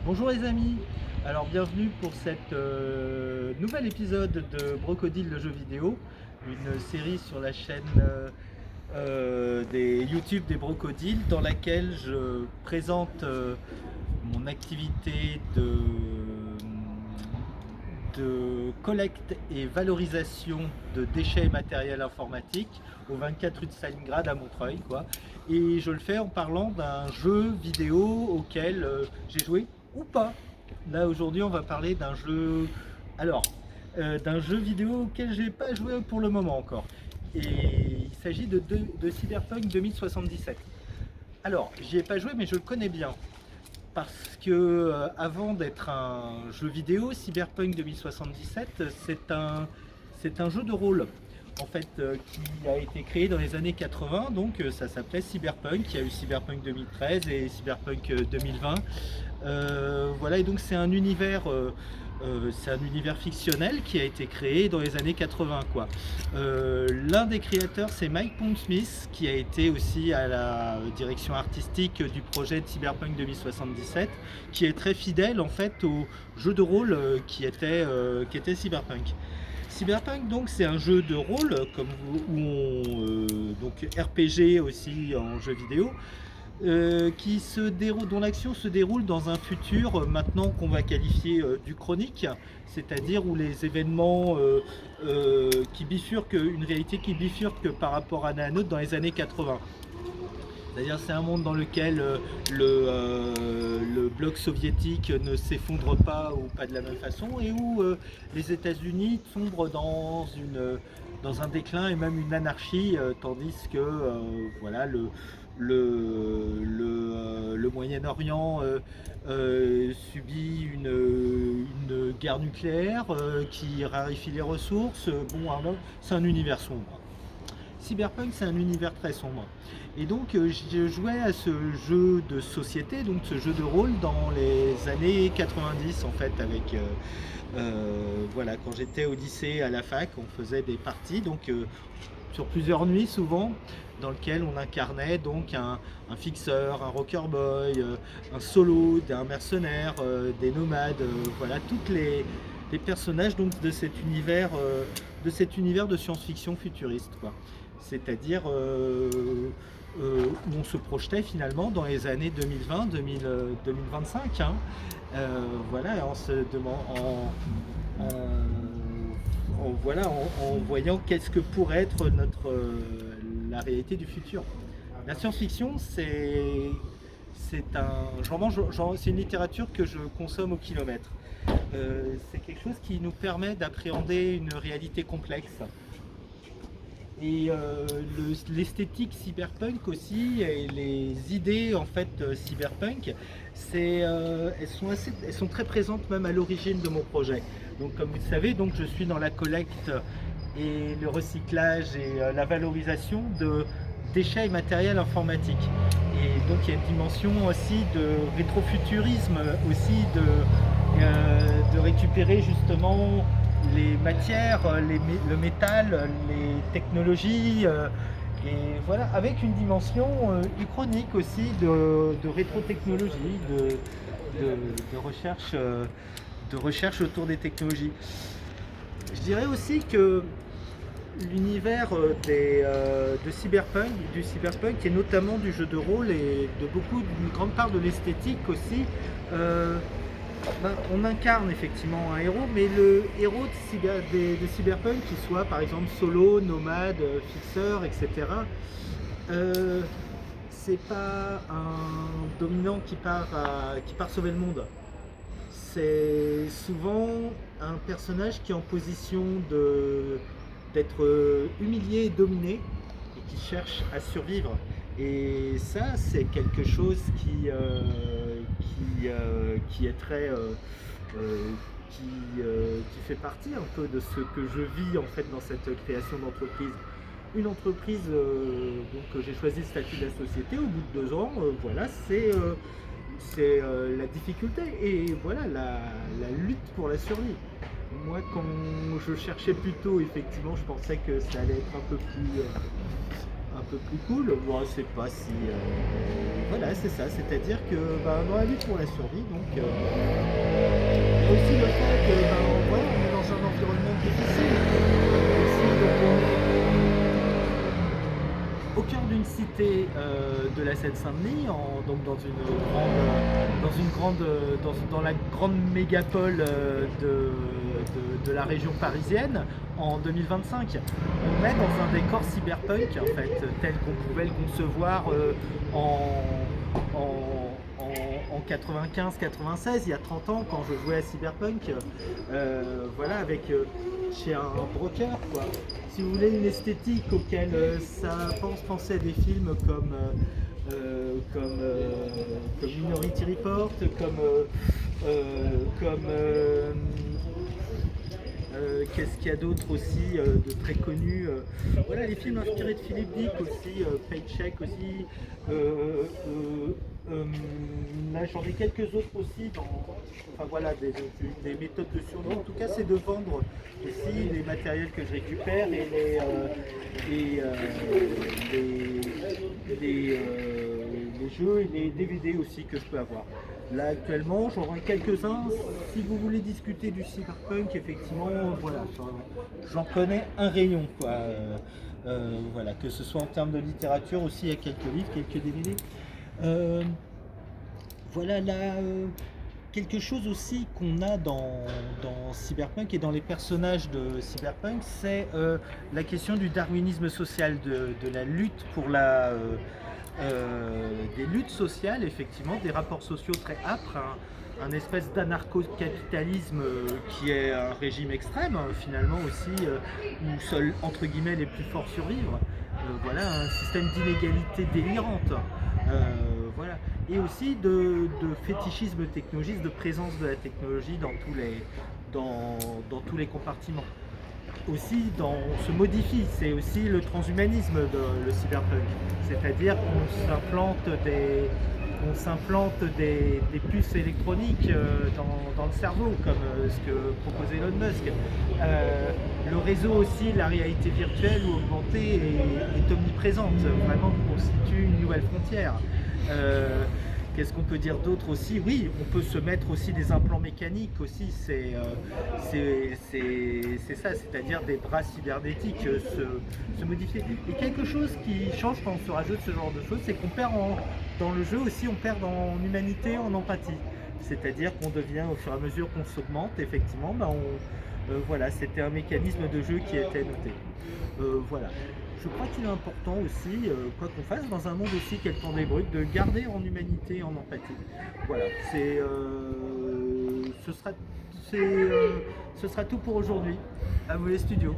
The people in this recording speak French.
Bonjour les amis, alors bienvenue pour cette nouvel épisode de Brocodile le jeu vidéo, une série sur la chaîne des YouTube des Brocodiles dans laquelle je présente mon activité de collecte et valorisation de déchets et matériel informatique au 24 rue de Stalingrad à Montreuil, quoi. Et je le fais en parlant d'un jeu vidéo auquel j'ai joué ou pas. Là aujourd'hui on va parler d'un jeu, alors d'un jeu vidéo auquel j'ai pas joué pour le moment encore. Et il s'agit de Cyberpunk 2077. Alors j'y ai pas joué mais je le connais bien parce que avant d'être un jeu vidéo, Cyberpunk 2077, c'est un jeu de rôle en fait qui a été créé dans les années 80, donc ça s'appelait Cyberpunk. Il y a eu Cyberpunk 2013 et Cyberpunk 2020. Voilà, et donc c'est un univers fictionnel qui a été créé dans les années 80, quoi. L'un des créateurs, c'est Mike Pondsmith, qui a été aussi à la direction artistique du projet de Cyberpunk 2077, qui est très fidèle en fait au jeu de rôle qui était Cyberpunk. Cyberpunk, donc, c'est un jeu de rôle donc RPG aussi en jeu vidéo, dont l'action se déroule dans un futur maintenant qu'on va qualifier d'uchronique, c'est-à-dire où les événements qui bifurquent, une réalité qui bifurque par rapport à la nôtre dans les années 80. C'est-à-dire c'est un monde dans lequel le bloc soviétique ne s'effondre pas ou pas de la même façon et où les États-Unis sombrent dans un déclin et même une anarchie, tandis que voilà, le Moyen-Orient subit une guerre nucléaire qui raréfie les ressources. Bon, c'est un univers sombre. Cyberpunk, c'est un univers très sombre. Et donc, je jouais à ce jeu de société, donc ce jeu de rôle dans les années 90, en fait, voilà, quand j'étais au lycée, à la fac, on faisait des parties, donc sur plusieurs nuits souvent, dans lequel on incarnait donc un fixeur, un rocker boy, un solo, un mercenaire, des nomades, voilà, les personnages donc de cet univers de science-fiction futuriste, quoi. C'est-à-dire où on se projetait finalement dans les années 2020, 2025, hein. Voilà, en voyant qu'est-ce que pourrait être la réalité du futur. La science-fiction, c'est une littérature que je consomme au kilomètre. C'est quelque chose qui nous permet d'appréhender une réalité complexe. Et l'esthétique cyberpunk aussi, et les idées en fait cyberpunk, elles sont très présentes même à l'origine de mon projet. Donc comme vous le savez, donc je suis dans la collecte et le recyclage et la valorisation de déchets et matériel informatique. Et donc il y a une dimension aussi de rétrofuturisme, aussi de récupérer justement les matières, le métal, les technologies, et voilà, avec une dimension uchronique aussi de rétrotechnologie, de recherche autour des technologies. Je dirais aussi que l'univers du cyberpunk et notamment du jeu de rôle et d'une grande part de l'esthétique aussi, on incarne effectivement un héros, mais le héros de Cyberpunk, qu'il soit par exemple solo, nomade, fixeur, etc., c'est pas un dominant qui part sauver le monde. C'est souvent un personnage qui est en position d'être humilié et dominé et qui cherche à survivre. Et ça, c'est quelque chose qui est très qui fait partie un peu de ce que je vis en fait dans cette création d'entreprise. Une entreprise donc j'ai choisi le statut d'associé au bout de 2 ans, voilà, c'est la difficulté et voilà la lutte pour la survie. Moi, quand je cherchais plutôt, effectivement, je pensais que ça allait être un un peu plus cool. Bon, c'est pas si... voilà, c'est ça, c'est-à-dire que dans la lutte pour la survie, donc il y a aussi le fait que voilà, on est dans un environnement difficile. Ici, donc, on est au cœur d'une cité de la Seine-Saint-Denis, donc dans la grande mégapole de la région parisienne en 2025. On est dans un décor cyberpunk en fait, tel qu'on pouvait le concevoir en 95-96, il y a 30 ans quand je jouais à Cyberpunk, voilà, avec chez un broker quoi. Si vous voulez une esthétique auquel ça penser à des films comme Minority Report, qu'est-ce qu'il y a d'autre aussi de très connu, voilà, les films inspirés de Philippe Dick aussi, Paycheck aussi, là j'en ai quelques autres aussi enfin voilà, des méthodes de survie. En tout cas, c'est de vendre aussi les matériels que je récupère et les jeux et les DVD aussi que je peux avoir. Là actuellement, j'en ai quelques-uns. Si vous voulez discuter du cyberpunk, effectivement, voilà, j'en connais un rayon, quoi. Voilà, que ce soit en termes de littérature aussi, il y a quelques livres, quelques DVD. Voilà là, quelque chose aussi qu'on a dans Cyberpunk et dans les personnages de Cyberpunk, c'est la question du darwinisme social, de la lutte pour des luttes sociales, effectivement, des rapports sociaux très âpres, un espèce d'anarcho-capitalisme qui est un régime extrême, finalement aussi, où seuls, entre guillemets, les plus forts survivent. Voilà, un système d'inégalité délirante. Voilà. Et aussi de fétichisme technologiste, de présence de la technologie dans tous les compartiments. Aussi, se modifie, c'est aussi le transhumanisme de le cyberpunk, c'est-à-dire qu'on s'implante des puces électroniques dans le cerveau, comme ce que proposait Elon Musk. Le réseau aussi, la réalité virtuelle ou augmentée est omniprésente, vraiment constitue une nouvelle frontière. Qu'est-ce qu'on peut dire d'autre aussi? Oui, on peut se mettre aussi des implants mécaniques aussi, c'est ça, c'est-à-dire des bras cybernétiques se modifier. Et quelque chose qui change quand on se rajoute ce genre de choses, c'est qu'on perd dans le jeu aussi, on perd en humanité, en empathie. C'est-à-dire qu'on devient, au fur et à mesure qu'on s'augmente, effectivement, voilà, c'était un mécanisme de jeu qui était noté. Voilà. Je crois qu'il est important aussi, quoi qu'on fasse, dans un monde aussi quel temps des brutes, de garder en humanité et en empathie. Voilà, ce sera tout pour aujourd'hui. À vous les studios.